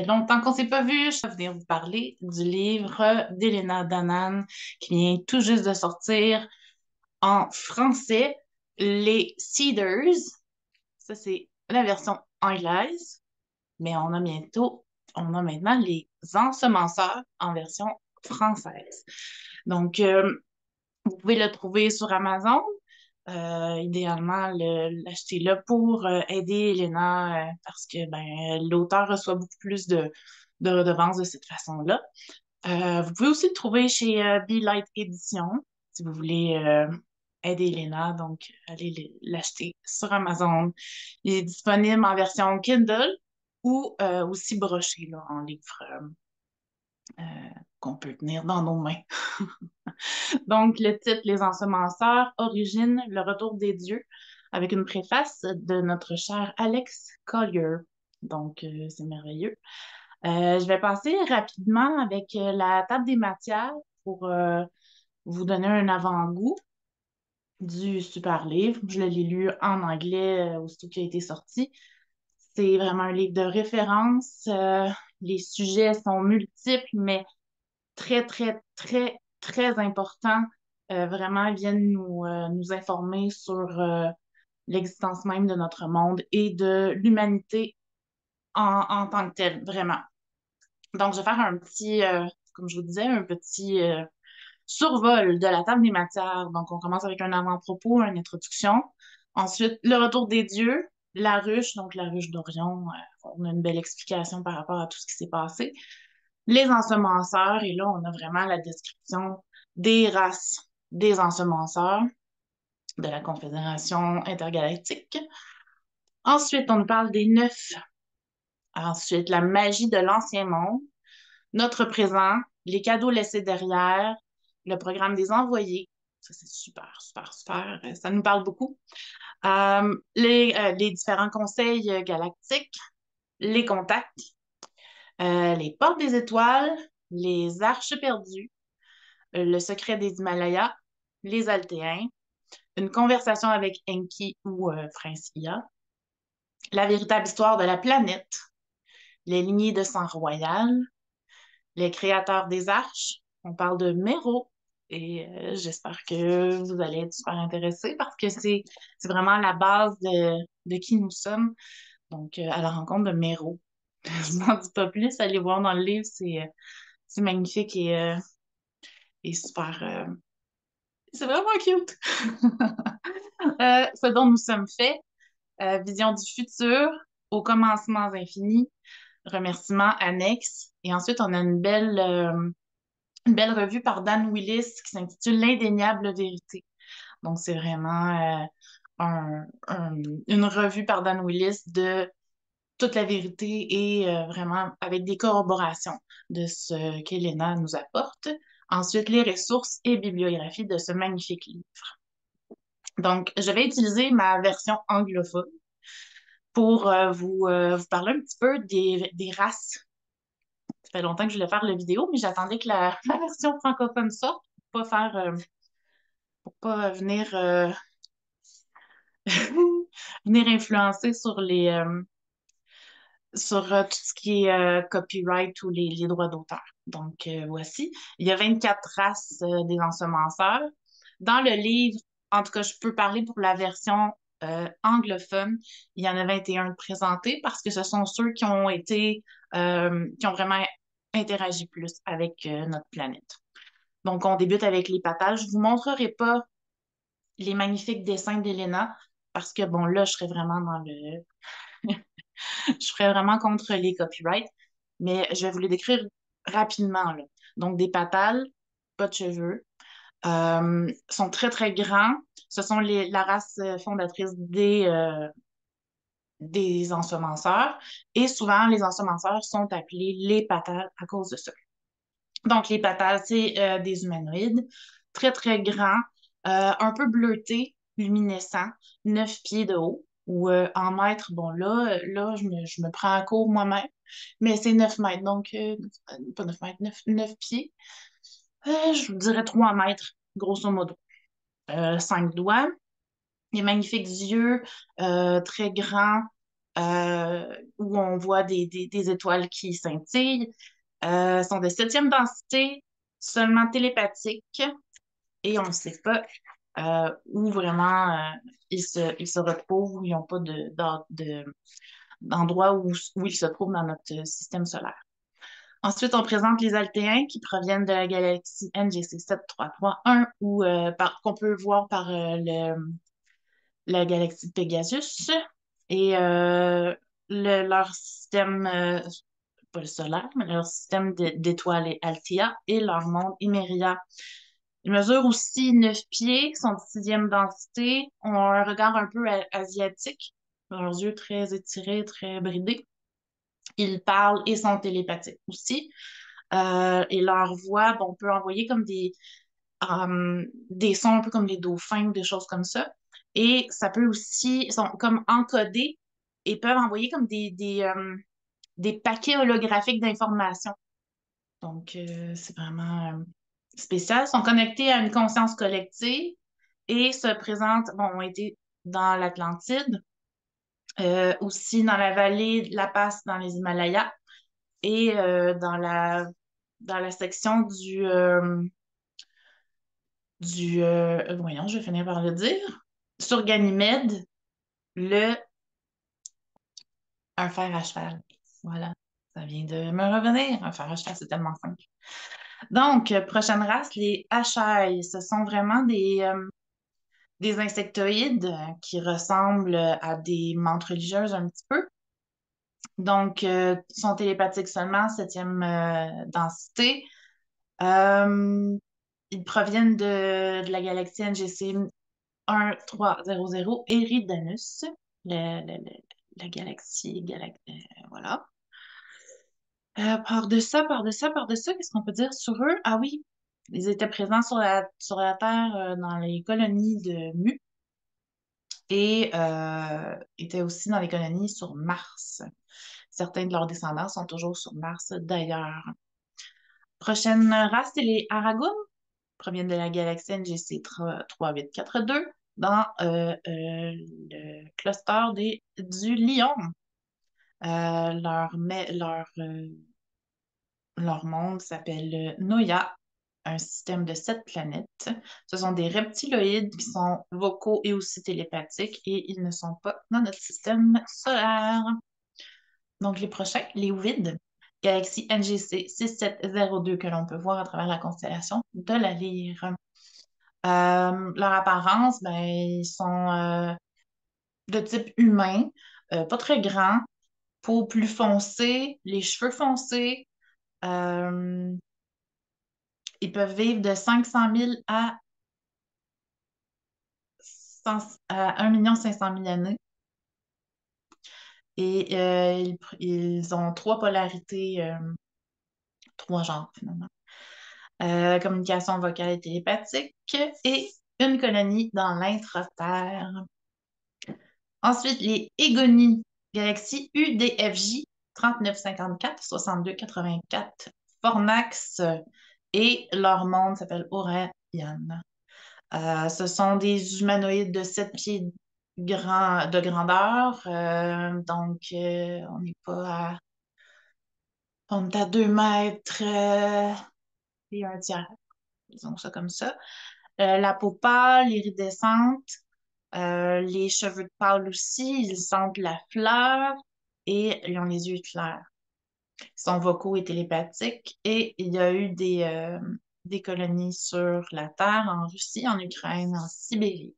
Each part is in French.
fait longtemps qu'on s'est pas vu. Je vais venir vous parler du livre d'Elena Danaan qui vient tout juste de sortir en français, Les Cedars. Ça, c'est la version anglaise, mais on a maintenant les Ensemenceurs en version française. Donc, vous pouvez le trouver sur Amazon. Idéalement, l'acheter là pour aider Elena parce que l'auteur reçoit beaucoup plus de redevances de cette façon-là. Vous pouvez aussi le trouver chez Be Light Édition si vous voulez aider Elena. Donc, allez l'acheter sur Amazon. Il est disponible en version Kindle ou aussi broché là, en livre euh, qu'on peut tenir dans nos mains. Donc, le titre Les Ensemenceurs, Origine, le retour des dieux, avec une préface de notre cher Alex Collier. Donc, c'est merveilleux. Je vais passer rapidement avec la table des matières pour vous donner un avant-goût du super livre. Je l'ai lu en anglais aussitôt qu'il a été sorti. C'est vraiment un livre de référence. Les sujets sont multiples, mais très, très, très, très importants. Vraiment, ils viennent nous informer sur l'existence même de notre monde et de l'humanité en tant que telle, vraiment. Donc, je vais faire comme je vous disais, un petit survol de la table des matières. Donc, on commence avec un avant-propos, une introduction. Ensuite, le retour des dieux, la ruche, donc la ruche d'Orion. On a une belle explication par rapport à tout ce qui s'est passé. Les ensemenceurs, et là, on a vraiment la description des races des ensemenceurs de la Confédération intergalactique. Ensuite, on nous parle des neuf. Ensuite, la magie de l'ancien monde, notre présent, les cadeaux laissés derrière, le programme des envoyés. Ça, c'est super, super, super. Ça nous parle beaucoup. Les différents conseils galactiques, les contacts, les portes des étoiles, les arches perdues, le secret des Himalayas, les Altéens, une conversation avec Enki ou Prince Ia, la véritable histoire de la planète, les lignées de sang royal, les créateurs des arches. On parle de Méro et j'espère que vous allez être super intéressés parce que c'est vraiment la base de qui nous sommes. Donc, à la rencontre de Méro. Je n'en dis pas plus, allez voir dans le livre, c'est magnifique et super. C'est vraiment cute. Ce dont nous sommes faits, vision du futur, aux commencements infinis, remerciements annexes. Et ensuite, on a une belle revue par Dan Willis qui s'intitule L'indéniable vérité. Donc, c'est vraiment une revue par Dan Willis de toute la vérité et vraiment avec des corroborations de ce qu'Elena nous apporte. Ensuite, les ressources et bibliographies de ce magnifique livre. Donc, je vais utiliser ma version anglophone pour vous parler un petit peu des races. Ça fait longtemps que je voulais faire la vidéo, mais j'attendais que la version francophone sorte pour pas venir, venir influencer sur tout ce qui est copyright ou les droits d'auteur. Donc, voici. Il y a 24 races des ensemenceurs. Dans le livre, en tout cas, je peux parler pour la version anglophone, il y en a 21 présentés parce que ce sont ceux qui ont vraiment interagi plus avec notre planète. Donc, on débute avec les patales. Je ne vous montrerai pas les magnifiques dessins d'Elena parce que, bon, là, je serais vraiment je serais vraiment contre les copyrights, mais je vais vous les décrire rapidement, là. Donc, des patales, pas de cheveux, sont très, très grands. Ce sont la race fondatrice des ensemenceurs. Et souvent, les ensemenceurs sont appelés les patales à cause de ça. Donc, les patales, c'est des humanoïdes très, très grands, un peu bleutés, luminescents, 9 pieds de haut, ou en mètres, bon, là je me prends en cours moi-même, mais c'est 9 mètres, donc pas 9 mètres, 9 pieds. Je vous dirais 3 mètres, grosso modo. 5 doigts, des magnifiques yeux très grands, où on voit des étoiles qui scintillent, sont de septième densité, seulement télépathiques, et on ne sait pas où vraiment ils se retrouvent, où ils n'ont pas d'endroit où ils se trouvent dans notre système solaire. Ensuite, on présente les Altéens qui proviennent de la galaxie NGC 7331 ou qu'on peut voir par la galaxie de Pegasus. Et leur système, pas le solaire, mais leur système d'étoiles est Altea et leur monde Emeria. Ils mesurent aussi 9 pieds, sont de sixième densité, ont un regard un peu asiatique, leurs yeux très étirés, très bridés. Ils parlent et sont télépathiques aussi. Et leur voix, bon, on peut envoyer comme des sons un peu comme les dauphins ou des choses comme ça. Et ça peut aussi, ils sont comme encodés et peuvent envoyer comme des paquets holographiques d'informations. Donc, c'est vraiment spécial. Ils sont connectés à une conscience collective et se présentent, bon, ont été dans l'Atlantide, aussi dans la vallée de la Passe dans les Himalayas et dans la section voyons, je vais finir par le dire, sur Ganymède, le un fer à cheval. Voilà, ça vient de me revenir. Un fer à cheval, c'est tellement simple. Donc, prochaine race, les Achailles. Ce sont vraiment des insectoïdes qui ressemblent à des mantes religieuses un petit peu. Donc, sont télépathiques seulement, septième densité. Euh, Ils proviennent de la galaxie NGC 1300 Eridanus, la galaxie, voilà. Par de ça, qu'est-ce qu'on peut dire sur eux? Ah oui, ils étaient présents sur la Terre dans les colonies de Mu et étaient aussi dans les colonies sur Mars. Certains de leurs descendants sont toujours sur Mars d'ailleurs. Prochaine race, c'est les Aragons, proviennent de la galaxie NGC 3842 dans le cluster du Lion. Leur monde s'appelle Noya, un système de 7 planètes. Ce sont des reptiloïdes qui sont vocaux et aussi télépathiques et ils ne sont pas dans notre système solaire. Donc, les prochains, les Ouides, galaxie NGC 6702 que l'on peut voir à travers la constellation de la Lyre. Leur apparence, ben, ils sont de type humain, pas très grands, peau plus foncée, les cheveux foncés. Euh, Ils peuvent vivre de 500 000 à 1 500 000 années. Et ils ont trois polarités, trois genres finalement. Communication vocale et télépathique et une colonie dans l'intraterre. Ensuite, les Égonies, galaxie UDFJ 3954 6284 Fornax et leur monde s'appelle Orion. Ce sont des humanoïdes de 7 pieds de grandeur. Donc, on est à 2 mètres et un tiers, disons ça comme ça. La peau pâle, iridescente, les cheveux de pâle aussi, ils sentent la fleur et ils ont les yeux clairs. Ils sont vocaux et télépathiques et il y a eu des colonies sur la Terre, en Russie, en Ukraine, en Sibérie.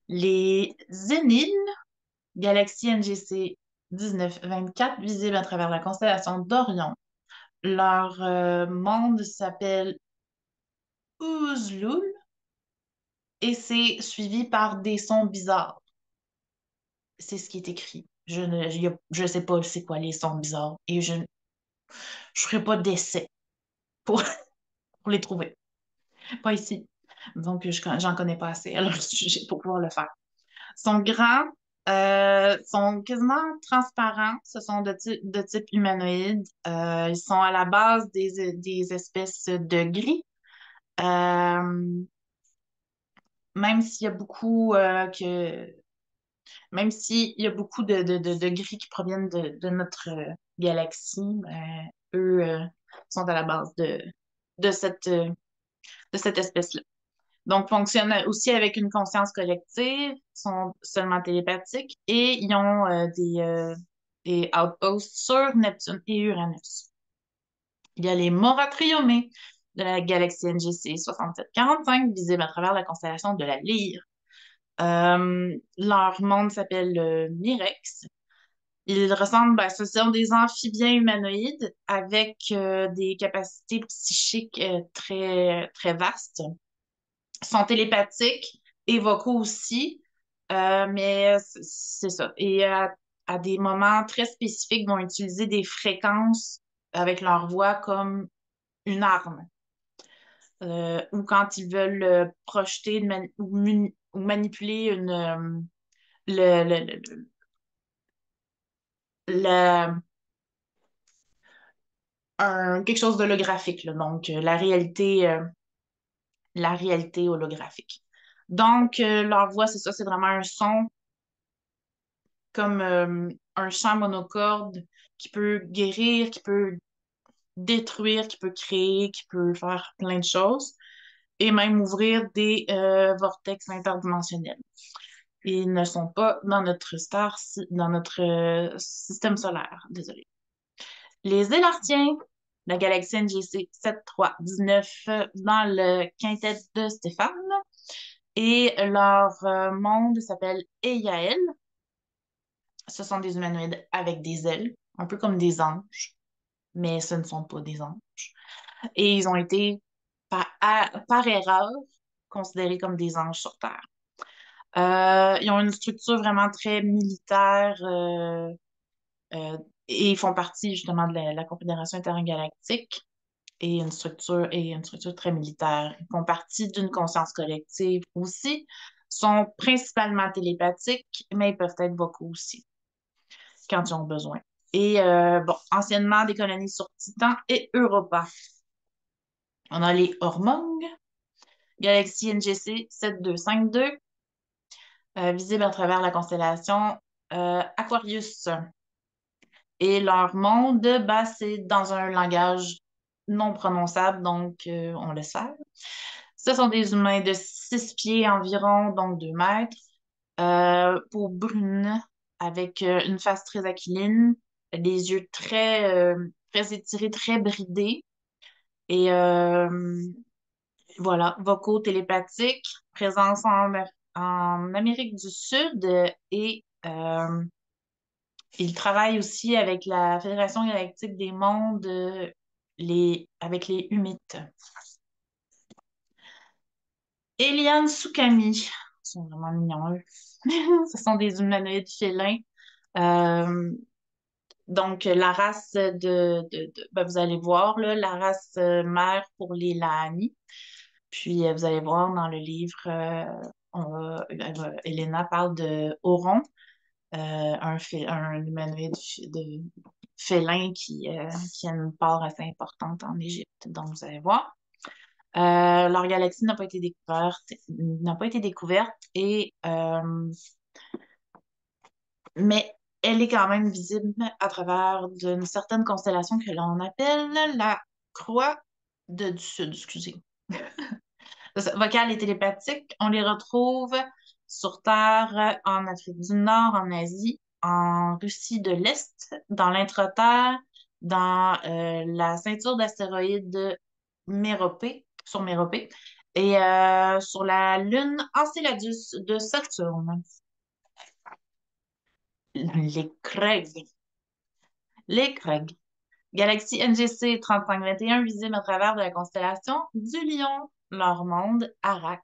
Les Zéniles, galaxie NGC 1924, visible à travers la constellation d'Orion. Leur monde s'appelle Ouzloul et c'est suivi par des sons bizarres. C'est ce qui est écrit. Je sais pas c'est quoi les sons bizarres et je ne ferai pas d'essai pour, pour les trouver. Pas ici. Donc, j'en connais pas assez à leur sujet pour pouvoir le faire. Sont grands, sont quasiment transparents. Ce sont de type humanoïde. Ils sont à la base des espèces de gris. Euh, Même s'il y a beaucoup Même s'il y a beaucoup de gris qui proviennent de notre galaxie, eux sont à la base de de cette espèce-là. Donc, fonctionnent aussi avec une conscience collective, sont seulement télépathiques et ils ont des outposts sur Neptune et Uranus. Il y a les Moratriomées de la galaxie NGC 6745, visibles à travers la constellation de la Lyre. Leur monde s'appelle Mirex. Ils ressemblent, ben, ce sont des amphibiens humanoïdes avec des capacités psychiques très vastes. Ils sont télépathiques et vocaux aussi, mais c'est ça. Et à des moments très spécifiques, vont utiliser des fréquences avec leur voix comme une arme. Ou quand ils veulent projeter ou manipuler le, le- quelque chose d'holographique, là. Donc, la réalité holographique. Donc, leur voix, c'est ça, c'est vraiment un son comme un chant monocorde qui peut guérir, qui peut détruire, qui peut créer, qui peut faire plein de choses et même ouvrir des vortex interdimensionnels. Ils ne sont pas dans notre dans notre système solaire, désolé. Les Élartiens, la galaxie NGC 7319 dans le quintet de Stéphane. Et leur monde s'appelle Eyael. Ce sont des humanoïdes avec des ailes, un peu comme des anges, mais ce ne sont pas des anges. Et ils ont été, par erreur, considérés comme des anges sur Terre. Ils ont une structure vraiment très militaire euh, et ils font partie justement de la Confédération intergalactique et une structure très militaire. Ils font partie d'une conscience collective aussi, sont principalement télépathiques, mais ils peuvent être vocaux aussi quand ils ont besoin. Et bon, anciennement des colonies sur Titan et Europa. On a les Hormong, galaxie NGC 7252, visible à travers la constellation Aquarius. Et leur monde, bah, c'est dans un langage non prononçable, donc on laisse faire. Ce sont des humains de 6 pieds environ, donc 2 mètres, peau brune, avec une face très aquiline, des yeux très étirés, très bridés. Et voilà, vocaux télépathiques, présence en Amérique du Sud et il travaille aussi avec la Fédération galactique des mondes, avec les humites. Eliane Soukami, ils sont vraiment mignons, eux. Ce sont des humanoïdes félins. Euh, donc, la race ben, vous allez voir, là, la race mère pour les Lahani. Puis, vous allez voir dans le livre, Elena parle de Oron, un humanoïde félin qui a une part assez importante en Égypte. Donc, vous allez voir. Leur galaxie n'a pas été découverte mais elle est quand même visible à travers d'une certaine constellation que l'on appelle la Croix du Sud, excusez. Vocales et télépathiques, on les retrouve sur Terre, en Afrique du Nord, en Asie, en Russie de l'Est, dans l'intraterre, dans la ceinture d'astéroïdes Méropée, sur Méropée, et sur la lune Enceladus de Saturne. Les Kreg. Les Kreg. Galaxie NGC 3521, visible à travers de la constellation du Lion, leur monde, Arak.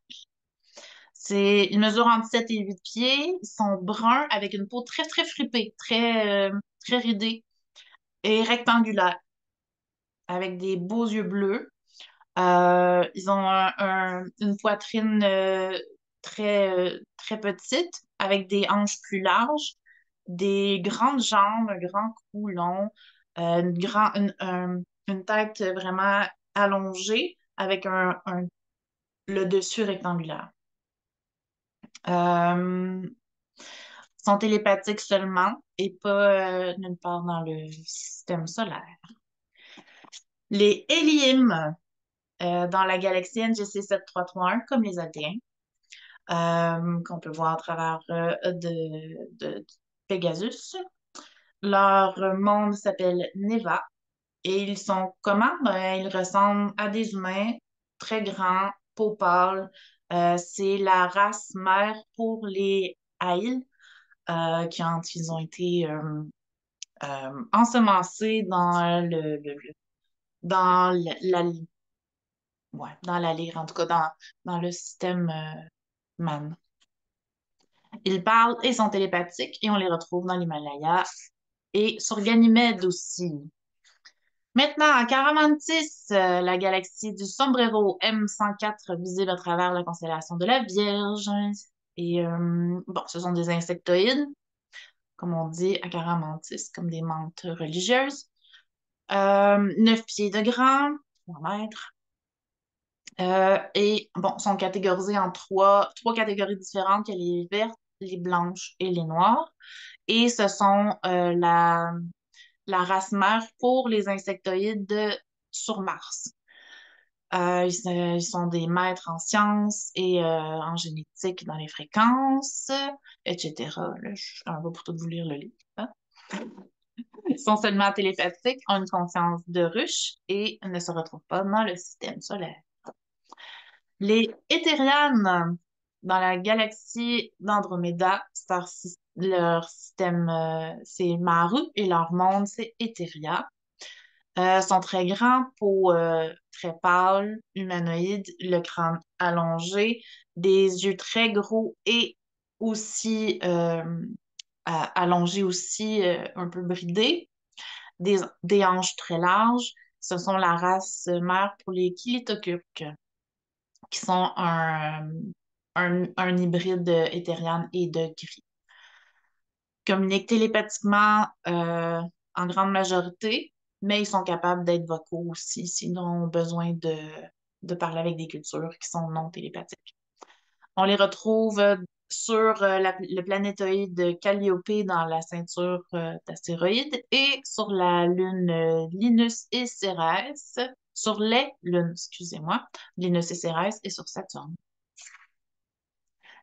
Ils mesurent entre 7 et 8 pieds. Ils sont bruns avec une peau très fripée, très ridée et rectangulaire, avec des beaux yeux bleus. Ils ont une poitrine très petite, avec des hanches plus larges, des grandes jambes, un grand cou long, une tête vraiment allongée, avec le dessus rectangulaire. Euh, sont télépathiques seulement et pas nulle part dans le système solaire. Les Hélium dans la galaxie NGC 7331, comme les Aldéens, qu'on peut voir à travers de Pegasus. Leur monde s'appelle Neva et ils sont comment? Ben, ils ressemblent à des humains très grands, peau pâle. C'est la race mère pour les Aïls quand ils ont été ensemencés dans la ouais, dans la lyre, en tout cas dans le système Man. Ils parlent et sont télépathiques et on les retrouve dans l'Himalaya et sur Ganymède aussi. Maintenant, à Caramantis, la galaxie du sombrero M104 visible à travers la constellation de la Vierge. Et bon, ce sont des insectoïdes, comme on dit à Caramantis, comme des menthes religieuses. 9 pieds de grand, 3 mètres. Et bon, sont catégorisés en trois catégories différentes, il y a les vertes, les blanches et les noires. Et ce sont la race mère pour les insectoïdes sur Mars. Ils sont des maîtres en sciences et en génétique dans les fréquences, etc. Là, je suis un peu pour tout vous lire le livre. Hein. Ils sont seulement télépathiques, ont une conscience de ruche et ne se retrouvent pas dans le système solaire. Les Éthérianes, dans la galaxie d'Andromeda, leur système, c'est Maru et leur monde, c'est Etheria. Sont très grands, peau très pâle, humanoïde, le crâne allongé, des yeux très gros et aussi allongés aussi, un peu bridés, des hanches très larges. Ce sont la race mère pour les Kilitokurk, qui sont un hybride éthériane et de gris. Communiquent télépathiquement en grande majorité, mais ils sont capables d'être vocaux aussi s'ils ont besoin de parler avec des cultures qui sont non télépathiques. On les retrouve sur le planétoïde Calliope dans la ceinture d'astéroïdes et sur la lune Linus et Cérès, sur les lunes, excusez-moi, Linus et Cérès et sur Saturne.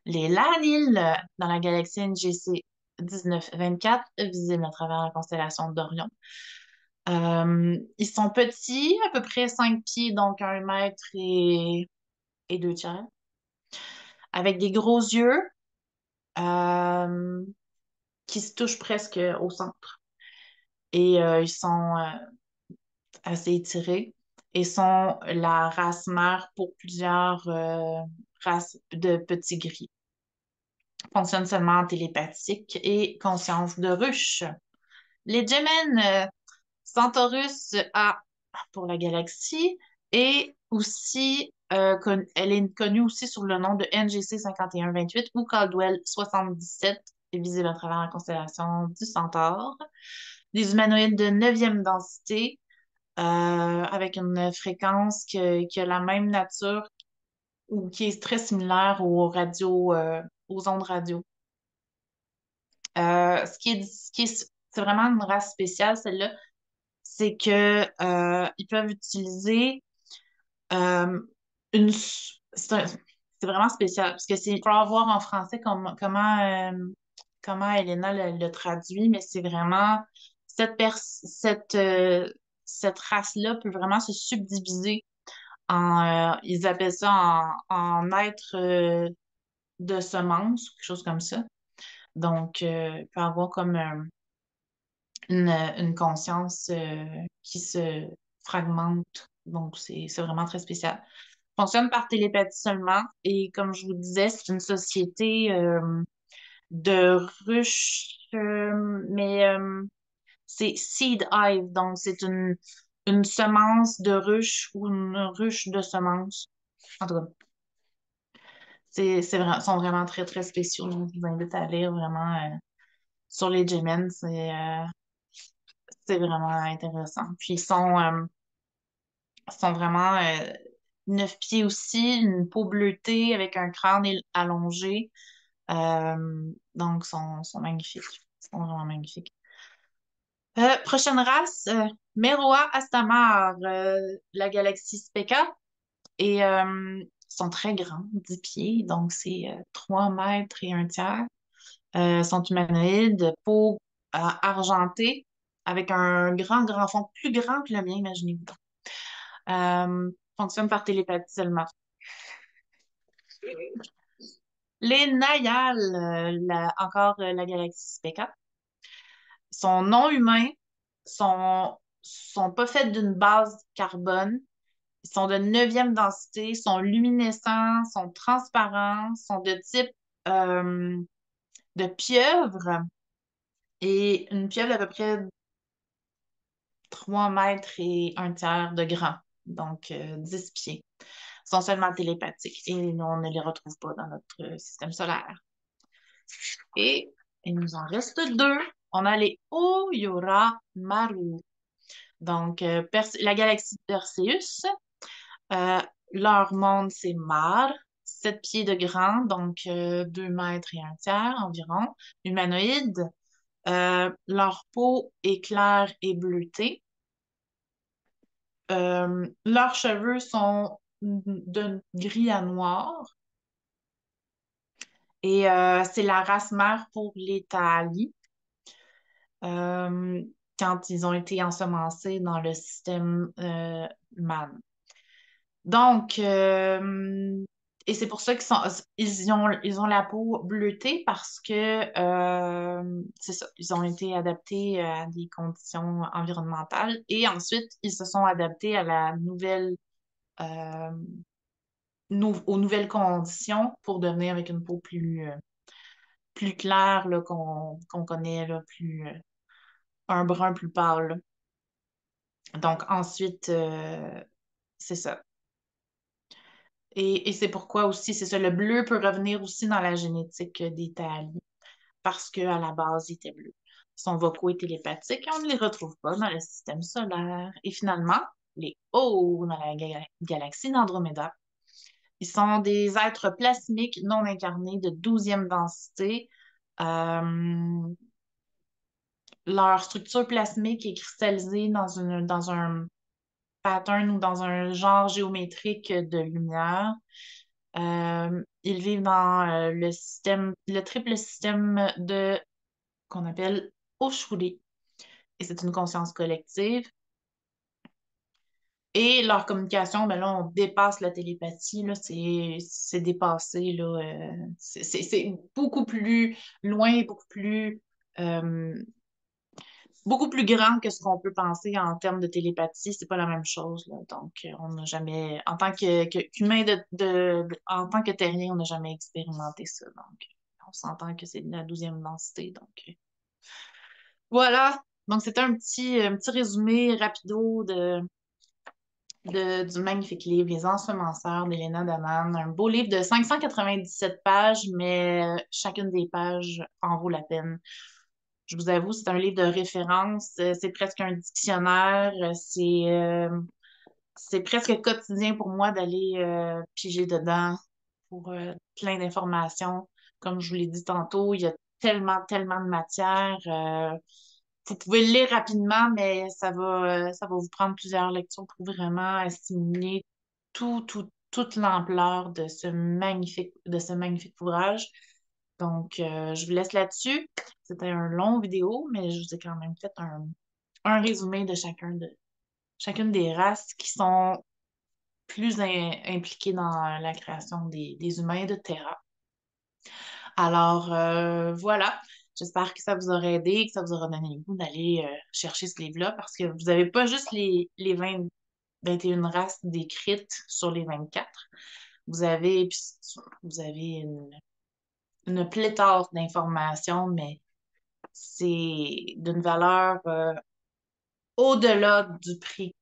Les Lanil dans la galaxie NGC 1924, visibles à travers la constellation d'Orion. Ils sont petits, à peu près 5 pieds, donc 1 mètre et 2 tiers, avec des gros yeux euh, qui se touchent presque au centre. Et ils sont assez étirés et sont la race mère pour plusieurs races de petits gris. Fonctionnent seulement en télépathique et conscience de ruche. Les Gemini, Centaurus A pour la galaxie et aussi, elle est connue aussi sous le nom de NGC 5128 ou Caldwell 77, est visible à travers la constellation du Centaure. Des humanoïdes de 9e densité avec une fréquence qui a la même nature ou qui est très similaire aux ondes radio. C'est vraiment une race spéciale, celle-là, c'est que ils peuvent utiliser euh, une. C'est vraiment spécial parce que c'est. Il faut voir en français comment Elena le traduit, mais c'est vraiment cette race-là peut vraiment se subdiviser ils appellent ça en être de semence, quelque chose comme ça. Donc, il peut avoir comme une conscience qui se fragmente. Donc, c'est vraiment très spécial. Fonctionne par télépathie seulement. Et comme je vous disais, c'est une société de ruches, mais c'est seed hive. Donc, c'est une semence de ruche ou une ruche de semence. En tout cas, sont vraiment très, très spéciaux. Je vous invite à lire vraiment sur les Gemini. C'est vraiment intéressant. Puis sont vraiment 9 pieds aussi, une peau bleutée avec un crâne allongé. Donc, sont magnifiques. Ils sont vraiment magnifiques. Prochaine race, Meroa Astamar, la galaxie Speca. Et sont très grands, 10 pieds, donc c'est 3 mètres et un tiers. Sont humanoïdes, peau argentée, avec un grand fond, plus grand que le mien, imaginez-vous donc. Fonctionne par télépathie seulement. Les Nayals, encore la galaxie Speca, sont non humains, sont pas faits d'une base carbone. Ils sont de neuvième densité, sont luminescents, sont transparents, sont de type de pieuvre et une pieuvre d'à peu près 3 mètres et un tiers de grand, donc 10 pieds. Ils sont seulement télépathiques et nous, on ne les retrouve pas dans notre système solaire. Et il nous en reste deux. On a les Oyora Maru. Donc, la galaxie de Perseus. Euh, Leur monde, c'est Mar, 7 pieds de grand, donc 2 mètres et un tiers environ, humanoïde. Leur peau est claire et bleutée. Leurs cheveux sont de gris à noir. Et c'est la race mère pour les Taali. euh, quand ils ont été ensemencés dans le système Man. Donc, et c'est pour ça ils ont la peau bleutée parce que, c'est ça, ils ont été adaptés à des conditions environnementales et ensuite, ils se sont adaptés à la euh, aux nouvelles conditions pour devenir avec une peau plus claire là, qu'on connaît, là, un brun plus pâle. Donc, ensuite, c'est ça. Et c'est pourquoi aussi, c'est ça, le bleu peut revenir aussi dans la génétique des Thalis, parce qu'à la base, il était bleu. Son vocaux est télépathique et on ne les retrouve pas dans le système solaire. Et finalement, les hauts dans la galaxie d'Andromeda. Ils sont des êtres plasmiques non incarnés de 12e densité. Euh, Leur structure plasmique est cristallisée dans un pattern ou dans un genre géométrique de lumière. Ils vivent dans le triple système qu'on appelle Oshuri. Et c'est une conscience collective. Et leur communication, ben là, on dépasse la télépathie, là, c'est dépassé, là, c'est beaucoup plus loin, euh, beaucoup plus grand que ce qu'on peut penser en termes de télépathie. C'est pas la même chose, là. Donc, on n'a jamais, en tant qu'humain en tant que terrien, on n'a jamais expérimenté ça. Donc, on s'entend que c'est de la 12e densité. Donc, voilà. Donc, c'était un petit résumé rapido du magnifique livre Les Ensemenceurs d'Elena Danaan. Un beau livre de 597 pages, mais chacune des pages en vaut la peine. Je vous avoue, c'est un livre de référence, c'est presque un dictionnaire, c'est presque quotidien pour moi d'aller piger dedans pour plein d'informations. Comme je vous l'ai dit tantôt, il y a tellement de matière. Vous pouvez le lire rapidement, mais ça va vous prendre plusieurs lectures pour vraiment assimiler toute l'ampleur de ce magnifique ouvrage. Donc, je vous laisse là-dessus. C'était un long vidéo, mais je vous ai quand même fait un résumé de chacune des races qui sont plus impliquées dans la création des humains de Terra. Alors, voilà. J'espère que ça vous aura aidé, que ça vous aura donné le goût d'aller chercher ce livre-là, parce que vous n'avez pas juste les 21 races décrites sur les 24. Vous avez, vous avez une pléthore d'informations, mais c'est d'une valeur au-delà du prix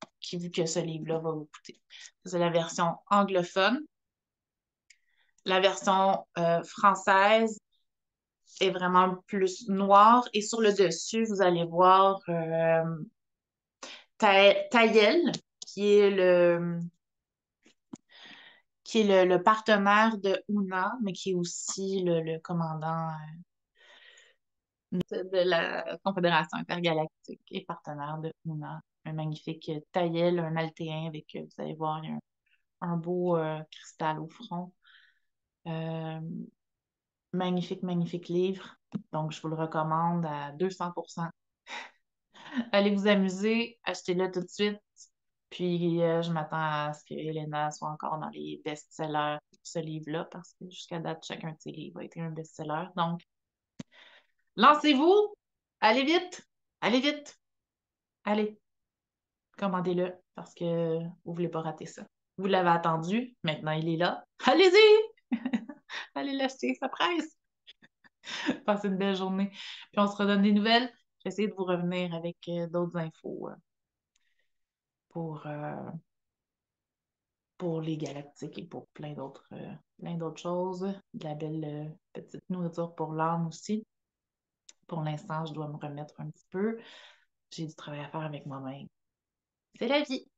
que ce livre-là va vous coûter. C'est la version anglophone. La version française est vraiment plus noire. Et sur le dessus, vous allez voir Taïel, qui est qui est le partenaire de Una, mais qui est aussi le commandant de la Confédération intergalactique et partenaire de Una. Un magnifique taïel, un altéen avec, vous allez voir, il y a un beau cristal au front. Euh, magnifique, magnifique livre. Donc, je vous le recommande à 200%. Allez vous amuser, achetez-le tout de suite. Puis, je m'attends à ce que Elena soit encore dans les best-sellers pour ce livre-là, parce que jusqu'à date, chacun de ses livres a été un best-seller. Donc, lancez-vous! Allez vite! Allez vite! Allez, commandez-le, parce que vous ne voulez pas rater ça. Vous l'avez attendu, maintenant il est là. Allez-y! Allez l'acheter, ça presse! Passez une belle journée. Puis on se redonne des nouvelles. J'essaie de vous revenir avec d'autres infos pour, euh, pour les galactiques et pour plein d'autres choses. De la belle petite nourriture pour l'âme aussi. Pour l'instant, je dois me remettre un petit peu. J'ai du travail à faire avec moi-même. C'est la vie.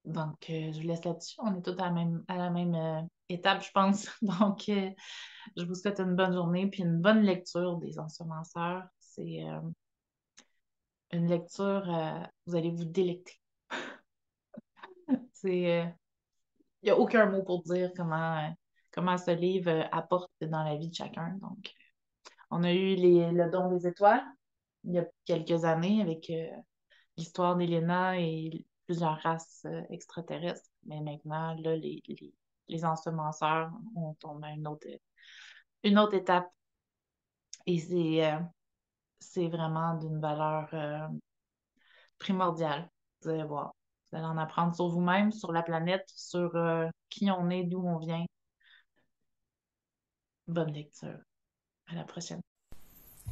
Donc, je vous laisse là-dessus. On est tous à la même étape, je pense. Donc, je vous souhaite une bonne journée puis une bonne lecture des Ensemenceurs. C'est une lecture, vous allez vous délecter. C'est, il n'y a aucun mot pour dire comment ce livre apporte dans la vie de chacun. Donc, on a eu le don des étoiles il y a quelques années avec l'histoire d'Elena et plusieurs races extraterrestres. Mais maintenant, là, les ensemenceurs, on tombe à une autre étape. Et c'est vraiment d'une valeur primordiale. Vous allez voir. Vous allez en apprendre sur vous-même, sur la planète, sur qui on est, d'où on vient. Bonne lecture. À la prochaine.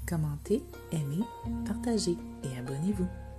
Commentez, aimez, partagez et abonnez-vous.